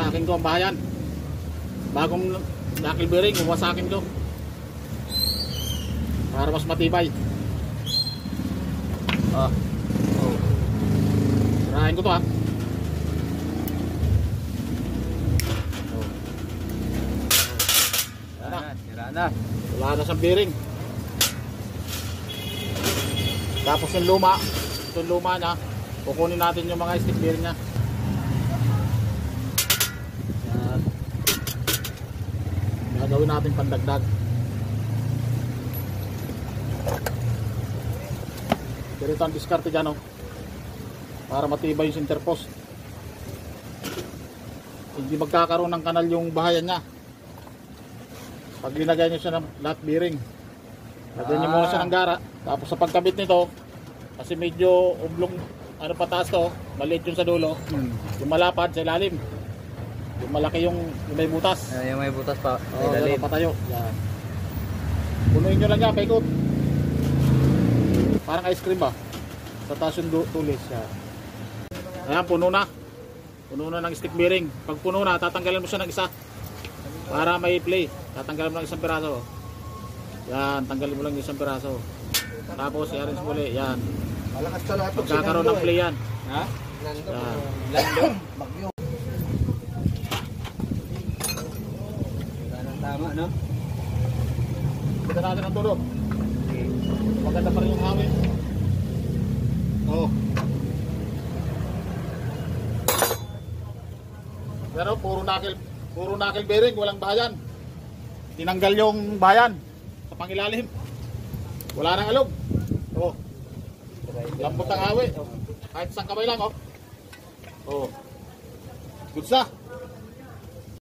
Wawasakin ko ang bahayan. Bagong knuckle bearing, wawasakin ko. Para mas matibay. Oh. Sirahin ko to ha. Sira na. Wala na siyang bearing. Tapos yung luma, itong luma niya, kukunin natin yung mga stick bearing niya. Yan. Gagawin natin pandagdag. Ganito ang diskarte dyan, oh, para matibay yung center post. Hindi magkakaroon ng kanal yung bahayan niya. Pag linagay nyo siya ng flat bearing, lagyan nyo muna siya ng gara. Tapos sa pagkabit nito, kasi medyo oblong, ano pataas to, maliit yung sa dulo, yung malapad sa ilalim, yung malaki yung may butas. Yung may butas pa. Oo, yan patayo. Yan. Punuin nyo lang yan, paikot. Parang ice cream ba? Sa taas yung tulis. Yan. Ayan, puno na. Puno na ng stick bearing. Pag puno na, tatanggalin mo siya ng isa. Para may play. Tatanggalin mo lang isang piraso. Yan, tanggalin mo lang isang piraso. Tapos i-arrange muli. Yan. Magkakaroon ng play yan. Ha? Yan. Bagyo. Tama, no? Kita natin ang tulog. Maganda pa rin yung hawin. Oh. Pero puro knuckle bearing, walang bahayan. Tinanggal yung bahayan sa pangilalim. Wala nang alog. Oh. Lambot ang hawi. Kahit isang kamay lang, oh. Oh. Good sa.